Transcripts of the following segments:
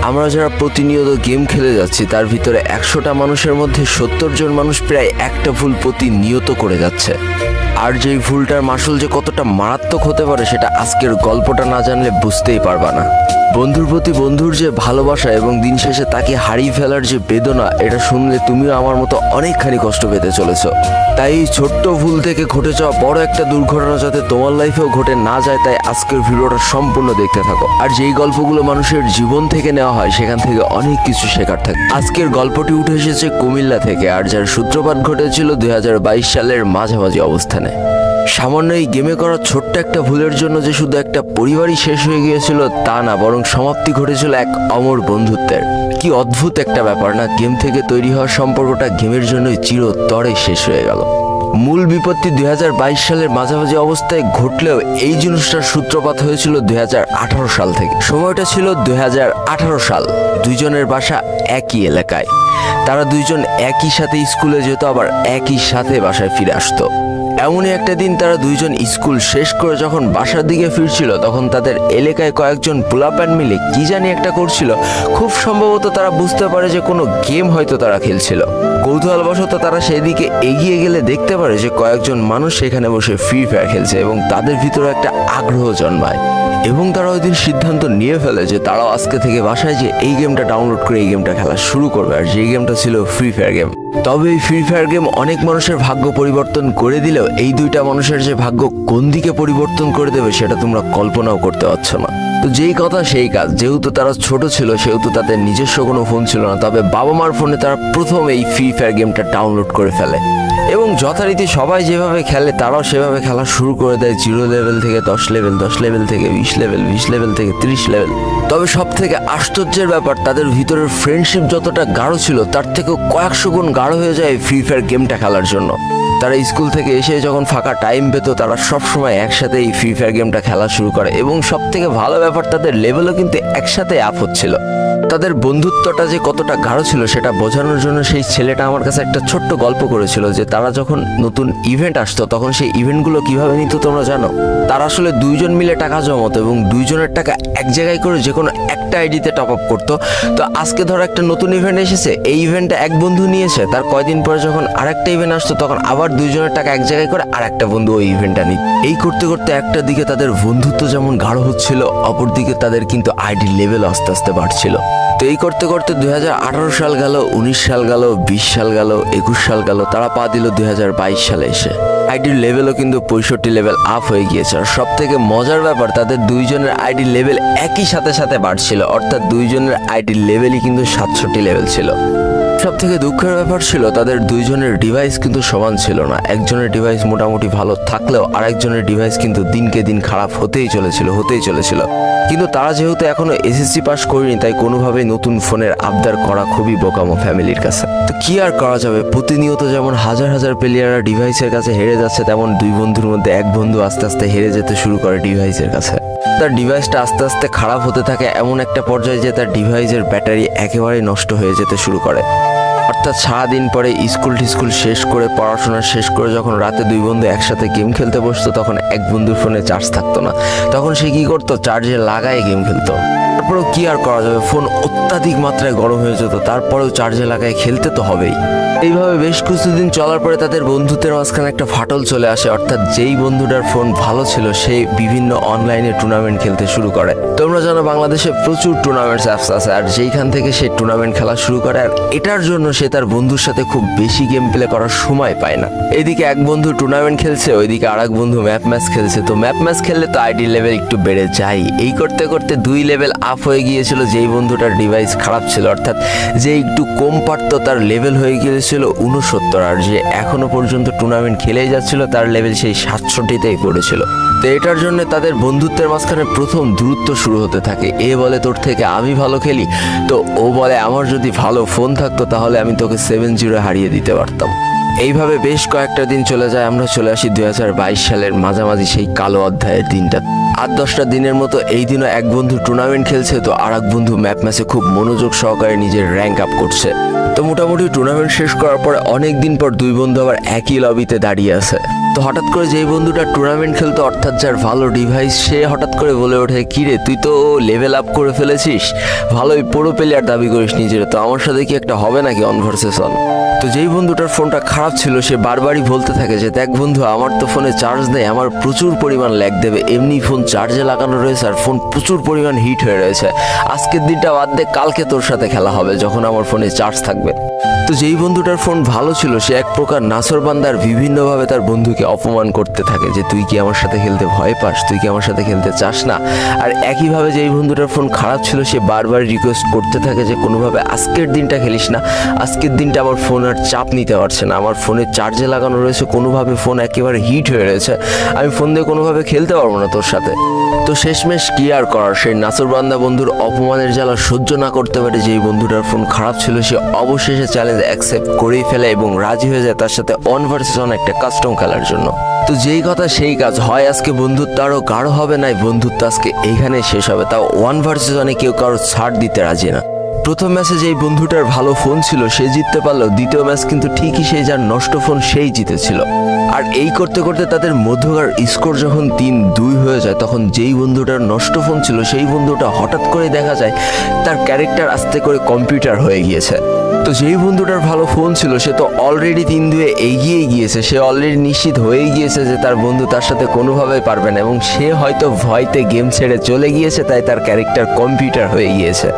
আমরা যারা প্রতিনিয়ত গেম খেলে যাচ্ছি তার ভিতরে 100টা মানুষের মধ্যে 70 জন মানুষ প্রায় একটা ভুল প্রতিনিয়ত করে যাচ্ছে। আর যেই ভুলটার মাসুল যে কতটা মারাত্মক হতে পারে সেটা আজকের গল্পটা না জানলে বুঝতেই পারবা না। বন্ধুর প্রতি বন্ধুর যে ভালোবাসা এবং দিন শেষে তাকে হারিয়ে ফেলার যে বেদনা, এটা শুনলে তুমিও আমার মতো অনেকখানি কষ্ট পেতে চলেছো। তাই এই ছোট্ট ভুল থেকে ঘটে যাওয়া বড় একটা দুর্ঘটনা যাতে তোমার লাইফেও ঘটে না যায়, তাই আজকের ভিডিওটা সম্পূর্ণ দেখতে থাকো। আর যেই গল্পগুলো মানুষের জীবন থেকে নেওয়া হয় সেখান থেকে অনেক কিছু শেখার থাকে। আজকের গল্পটি উঠে এসেছে কুমিল্লা থেকে, আর যার সূত্রপাত ঘটেছিল 2022 সালের মাঝামাঝি অবস্থানে। সামান্য এই গেমে করা ছোট্ট একটা ভুলের জন্য যে শুধু একটা পরিবারই শেষ হয়ে গিয়েছিল তা না, বরং সমাপ্তি ঘটেছিল এক অমর বন্ধুত্বের। কি অদ্ভুত একটা ব্যাপার না, গেম থেকে তৈরি হওয়ার সম্পর্কটা গেমের জন্যই চিরতরে শেষ হয়ে গেল। মূল বিপত্তি 2022 সালের মাঝামাঝি অবস্থায় ঘটলেও এই জিনিসটার সূত্রপাত হয়েছিল 2018 সাল থেকে। সময়টা ছিল 2018 সাল। দুইজনের বাসা একই এলাকায়, তারা দুইজন একই সাথে স্কুলে যেত, আবার একই সাথে বাসায় ফিরে আসতো। এমনই একটা দিন তারা দুইজন স্কুল শেষ করে যখন বাসার দিকে ফিরছিল, তখন তাদের এলাকায় কয়েকজন পোলাপান মিলে কি জানি একটা করছিল। খুব সম্ভবত তারা বুঝতে পারে যে কোনো গেম হয়তো তারা খেলছিল। কৌতূহলবশত তারা সেদিকে এগিয়ে গেলে দেখতে পারে যে কয়েকজন মানুষ সেখানে বসে ফ্রি ফায়ার খেলছে এবং তাদের ভিতরে একটা আগ্রহ জন্মায়। এবং তারা ওই দিন সিদ্ধান্ত নিয়ে ফেলে যে তারাও আজকে থেকে বাসায় যে এই গেমটা ডাউনলোড করে এই গেমটা খেলা শুরু করবে। আর যেই গেমটা ছিল ফ্রি ফায়ার গেম। তবে এই ফ্রি ফায়ার গেম অনেক মানুষের ভাগ্য পরিবর্তন করে দিলেও এই দুইটা মানুষের যে ভাগ্য কোন দিকে পরিবর্তন করে দেবে সেটা তোমরা কল্পনাও করতে পারছো না। তো যেই কথা সেই কাজ, যেহেতু তারা ছোট ছিল সেহেতু তাদের নিজস্ব কোনো ফোন ছিল না, তবে বাবা মার ফোনে তারা প্রথম এই ফ্রি ফায়ার গেমটা ডাউনলোড করে ফেলে এবং যথারীতি সবাই যেভাবে খেলে তারাও সেভাবে খেলা শুরু করে দেয়। 0 লেভেল থেকে 10 লেভেল, 10 লেভেল থেকে 20 লেভেল, 20 লেভেল থেকে 30 লেভেল। তবে সব থেকে আশ্চর্যের ব্যাপার, তাদের ভিতরের ফ্রেন্ডশিপ যতটা গাঢ় ছিল তার থেকেও কয়েকশো গুণ গাঢ় হয়ে যায় ফ্রি ফায়ার গেমটা খেলার জন্য। তারা স্কুল থেকে এসে যখন ফাঁকা টাইম পেত তারা সবসময় একসাথে এই ফ্রি ফায়ার গেমটা খেলা শুরু করে এবং সব থেকে ভালো ব্যাপার তাদের লেভেলও কিন্তু একসাথে আপ হচ্ছিল। তাদের বন্ধুত্বটা যে কতটা গাঢ় ছিল সেটা বোঝানোর জন্য সেই ছেলেটা আমার কাছে একটা ছোট্ট গল্প করেছিল যে তারা যখন নতুন ইভেন্ট আসতো তখন সেই ইভেন্টগুলো কিভাবে নিত তোমরা জানো? তারা আসলে দুইজন মিলে টাকা জমাতো এবং দুইজনের টাকা এক জায়গায় করে যে কোনো একটা আইডিতে টপ আপ করতো। তো আজকে ধরো একটা নতুন ইভেন্ট এসেছে, এই ইভেন্টটা এক বন্ধু নিয়েছে, তার কয়দিন পরে যখন আরেকটা ইভেন্ট আসতো তখন আবার দুইজনের টাকা এক জায়গায় করে আরেকটা বন্ধু ওই ইভেন্টটা নিত। এই করতে করতে একটা দিকে তাদের বন্ধুত্ব যেমন গাঢ় হচ্ছিল, অপরদিকে তাদের কিন্তু আইডি লেভেল আস্তে আস্তে বাড়ছিল। তো এই করতে করতে 2018 সাল গেল, 19 সাল গেল, 20 সাল গেল, 21 সাল গেল, তারা পা দিল 2022 সালে এসে। আইডির লেভেলও কিন্তু 65 লেভেল আপ হয়ে গিয়েছে। আর সব থেকে মজার ব্যাপার, তাদের দুইজনের আইডির লেভেল একই সাথে সাথে বাড়ছিল, অর্থাৎ দুইজনের আইডির লেভেলই কিন্তু 67 লেভেল ছিল। সব থেকে দুঃখের ব্যাপার ছিল তাদের দুইজনের ডিভাইস কিন্তু সমান ছিল না। একজনের ডিভাইস মোটামুটি ভালো থাকলেও আরেকজনের ডিভাইস কিন্তু দিনকে দিন খারাপ হতেই চলেছিল। কিন্তু তারা যেহেতু এখনো এসএসসি পাস করেনি তাই কোনোভাবেই নতুন ফোনের আবদার করা খুবই বোকামো ফ্যামিলির কাছে। তো কি আর করা যাবে, প্রতিনিয়ত যেমন হাজার হাজার প্লেয়াররা ডিভাইসের কাছে হেরে যাচ্ছে, তেমন দুই বন্ধুর মধ্যে এক বন্ধু আস্তে আস্তে হেরে যেতে শুরু করে ডিভাইসের কাছে। তার ডিভাইসটা আস্তে আস্তে খারাপ হতে থাকে এমন একটা পর্যায়ে যে তার ডিভাইসের ব্যাটারি একেবারেই নষ্ট হয়ে যেতে শুরু করে। অর্থাৎ সারাদিন পরে স্কুল শেষ করে পড়াশোনা শেষ করে যখন রাতে দুই বন্ধু একসাথে গেম খেলতে বসতো তখন এক বন্ধুর ফোনে চার্জ থাকতো না, তখন সে কি করতো, চার্জে লাগায় গেম খেলতো। তারপরেও কি আর করা যাবে, ফোন অত্যাধিক মাত্রায় গরম হয়ে যেত, তারপরেও চার্জে লাগায় খেলতে তো হবেই। এইভাবে বেশ কিছুদিন চলার পরে তাদের বন্ধুত্বের মাঝখানে একটা ফাটল চলে আসে। অর্থাৎ যেই বন্ধুটার ফোন ভালো ছিল সে বিভিন্ন অনলাইনে টুর্নামেন্ট খেলতে শুরু করে। তোমরা জানো বাংলাদেশে প্রচুর টুর্নামেন্টস অ্যাপস আছে, আর যেইখান থেকে সে টুর্নামেন্ট খেলা শুরু করে। আর এটার জন্য সে তার বন্ধুর সাথে খুব বেশি গেম প্লে করার সময় পায় না। এদিকে এক বন্ধু টুর্নামেন্ট খেলছে, ওইদিকে আর এক বন্ধু ম্যাপ ম্যাচ খেলছে। তো ম্যাপ ম্যাচ খেললে তো আইডি লেভেল একটু বেড়ে যায়। এই করতে করতে 2 লেভেল আপ হয়ে গিয়েছিল যেই বন্ধুটার ডিভাইস খারাপ ছিল, অর্থাৎ যে একটু কম পারতো তার লেভেল হয়ে গিয়েছিল 69। আর যে এখনো পর্যন্ত টুর্নামেন্ট খেলেই যাচ্ছিল তার লেভেল সেই 67তেই পড়েছিল। তো এটার জন্য তাদের বন্ধুত্বের মাঝখানে প্রথম দূরত্ব শুরু হতে থাকে। এ বলে তোর থেকে আমি ভালো খেলি, তো ও বলে আমার যদি ভালো ফোন থাকতো তাহলে আমি তোকে 7-0 হারিয়ে দিতে পারতাম। এইভাবে বেশ কয়েকটা দিন চলে যায়, আমরা চলে আসি 2022 সালের মাঝামাঝি সেই কালো অধ্যায়ের দিনটা। 8-10টা দিনের মতো এই দিনও এক বন্ধু টুর্নামেন্ট খেলছে, তো আর এক বন্ধু ম্যাপ ম্যাচে খুব মনোযোগ সহকারে নিজের র্যাঙ্ক আপ করছে। তো মোটামুটি টুর্নামেন্ট শেষ করার পরে অনেক দিন পর দুই বন্ধু আবার একই লবিতে দাঁড়িয়ে আছে। তো হঠাৎ করে যেই বন্ধুটা টুর্নামেন্ট খেলতো, অর্থাৎ যার ভালো ডিভাইস, সে হঠাৎ করে বলে ওঠে, কিরে তুই তো লেভেল আপ করে ফেলেছিস, ভালোই প্রো প্লেয়ার দাবি করিস নিজের, তো আমার সাথে কি একটা হবে নাকি অন ভার্সেস অন? তো যেই বন্ধুটার ফোনটা খারাপ ছিল সে বারবারই বলতে থাকে যে দেখ বন্ধু, আমার তো ফোনে চার্জ নেই, আমার প্রচুর পরিমাণ ল্যাগ দেবে, এমনি ফোন চার্জে লাগানো রয়েছে আর ফোন প্রচুর পরিমাণ হিট হয়ে রয়েছে, আজকের দিনটা বাদ দে, কালকে তোর সাথে খেলা হবে যখন আমার ফোনে চার্জ থাকবে। তো যেই বন্ধুটার ফোন ভালো ছিল সে এক প্রকার নাসরবান্দার বিভিন্নভাবে তার বন্ধুকে অপমান করতে থাকে যে তুই কি আমার সাথে খেলতে ভয় পাস, তুই কি আমার সাথে খেলতে চাস না। আর একইভাবে যেই বন্ধুটার ফোন খারাপ ছিল সে বারবার রিকোয়েস্ট করতে থাকে যে কোনোভাবে আজকের দিনটা খেলিস না, আজকের দিনটা আমার ফোন আর চাপ নিতে পারছে না, আমার ফোনে চার্জে লাগানো রয়েছে, কোনোভাবে ফোন একেবারে হিট হয়ে রয়েছে, আমি ফোন দিয়ে কোনোভাবে খেলতে পারবো না তোর সাথে। তো শেষমেশ কি আর করার, সেই নাসরবান্দা বন্ধুর অপমানের জ্বালা সহ্য না করতে পারে যেই বন্ধুটার ফোন খারাপ ছিল সে অবশেষে চ্যালেঞ্জ অ্যাকসেপ্ট করেই ফেলে এবং রাজি হয়ে যায় তার সাথে অন ভার্সেস অন একটা কাস্টম খেলার জন্য। তো যেই কথা সেই কাজ, হয় আজকে বন্ধুত্ব আরও গাঢ় হবে, নাই বন্ধুত্ব আজকে এইখানে শেষ হবে, তাও ওয়ান ভার্সেস অনে কেউ কারো ছাড় দিতে রাজি না। প্রথম ম্যাচে যেই বন্ধুটার ভালো ফোন ছিল সে জিততে পারলো, দ্বিতীয় ম্যাচ কিন্তু ঠিকই সেই যার নষ্ট ফোন সেই জিতেছিল। আর এই করতে করতে তাদের মধ্যকার স্কোর যখন 3-2 হয়ে যায়, তখন যেই বন্ধুটার নষ্ট ফোন ছিল সেই বন্ধুটা হঠাৎ করে দেখা যায় তার ক্যারেক্টার আস্তে করে কম্পিউটার হয়ে গিয়েছে। তো যেই বন্ধুটার ভালো ফোন ছিল সে তো অলরেডি 3-2 এগিয়ে গিয়েছে, সে অলরেডি নিশ্চিত হয়ে গিয়েছে যে তার বন্ধু তার সাথে কোনোভাবেই পারবে না এবং সে হয়তো ভয়তে গেম ছেড়ে চলে গিয়েছে, তাই তার ক্যারেক্টার কম্পিউটার হয়ে গিয়েছে।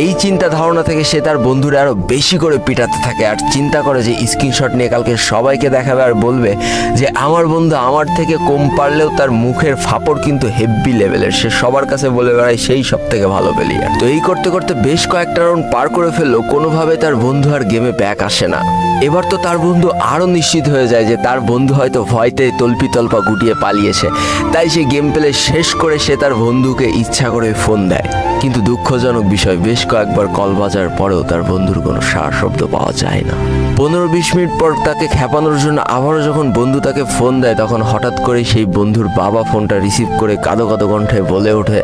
এই চিন্তা ধারণা থেকে সে তার বন্ধুরা আরো বেশি করে পিটাতে থাকে আর চিন্তা করে যে স্ক্রিনশট নিয়ে কালকে সবাইকে দেখাবে আর বলবে যে আমার বন্ধু আমার থেকে কম পারলেও তার মুখের ফাপড় কিন্তু হেভি লেভেলের, সে সবার কাছে বলে বেড়ায় সেই সব থেকে ভালো প্লেয়ার। তো এই করতে করতে বেশ কয়েকটা রাউন্ড পার করে ফেললো, কোনোভাবে তার বন্ধু আর গেমে ব্যাক আসে না। এবার তো তার বন্ধু আরো নিশ্চিত হয়ে যায় যে তার বন্ধু হয়তো ভয়তে তল্পি তল্পা গুটিয়ে পালিয়েছে, তাই সে গেম প্লে শেষ করে সে তার বন্ধুকে ইচ্ছা করে ফোন দেয়। কিন্তু দুঃখজনক বিষয়, বেশ কয়েকবার কল বাজার পরেও তার বন্ধুর কোনো সাড়া শব্দ পাওয়া যায় না। 15-20 মিনিট পর তাকে খেপানোর জন্য আবারও যখন বন্ধু তাকে ফোন দেয়, তখন হঠাৎ করে সেই বন্ধুর বাবা ফোনটা রিসিভ করে কাঁদো কাঁদো কণ্ঠে বলে ওঠে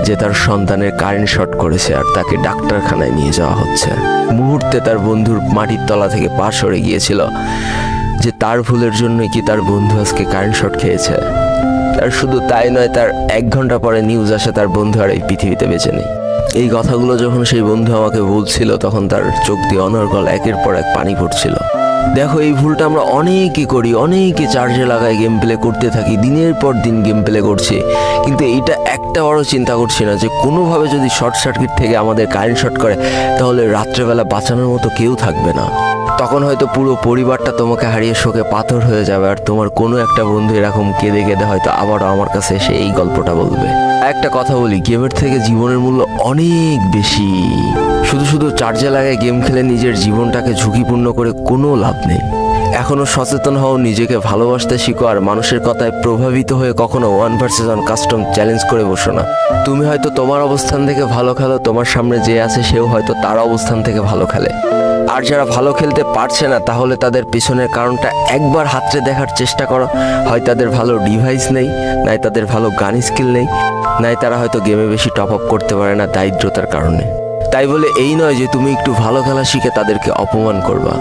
যে তার সন্তানের কারেন্ট শর্ট করেছে আর তাকে ডাক্তারখানায় নিয়ে যাওয়া হচ্ছে। মুহূর্তে তার বন্ধুর মাটির তলা থেকে পা সরে গিয়েছিল যে তার ভুলের জন্যই কি তার বন্ধু আজকে কারেন্ট শর্ট খেয়েছে। আর শুধু তাই নয়, তার 1 ঘন্টা পরে নিউজ আসে তার বন্ধু আর এই পৃথিবীতে বেঁচে নেই। এই কথাগুলো যখন সেই বন্ধু আমাকে বলছিল তখন তার চোখ দিয়ে অনর্গল একের পর এক পানি পড়ছিল। দেখো, এই ভুলটা আমরা অনেকেই করি, অনেকে চার্জে লাগায় গেম প্লে করতে থাকি, দিনের পর দিন গেম প্লে করছি, কিন্তু এইটা একটা বড় চিন্তা করছি না যে কোনোভাবে যদি শর্ট সার্কিট থেকে আমাদের কারেন্ট শর্ট করে তাহলে রাত্রেবেলা বাঁচানোর মতো কেউ থাকবে না। তখন হয়তো পুরো পরিবারটা তোমাকে হারিয়ে শোকে পাথর হয়ে যাবে আর তোমার কোনো একটা বন্ধু এরকম কেঁদে কেঁদে হয়তো আবারও আমার কাছে এসে এই গল্পটা বলবে। একটা কথা বলি, গেমের থেকে জীবনের মূল্য অনেক বেশি। শুধু শুধু চার্জে লাগায় গেম খেলে নিজের জীবনটাকে ঝুঁকিপূর্ণ করে কোনো লাভ নেই। এখনো সচেতন হও, নিজেকে ভালোবাসতে শিখো আর মানুষের কথায় প্রভাবিত হয়ে কখনো one versus one custom challenge করে বসো না। তুমি হয়তো তোমার অবস্থান থেকে ভালো খেলো, তোমার সামনে যে আছে সেও হয়তো তার অবস্থান থেকে ভালো খেলে। আর যারা ভালো খেলতে পারছে না তাহলে তাদের পিছনের কারণটা একবার হাতড়ে দেখার চেষ্টা করো। হয় তাদের ভালো ডিভাইস নেই, নাই তাদের ভালো গান স্কিল নেই, নাই তারা হয়তো গেমে বেশি টপ আপ করতে পারে না দারিদ্রতার কারণে। তাই বলে এই নয় যে তুমি একটু ভালো খেলা শিখে তাদেরকে অপমান করবা।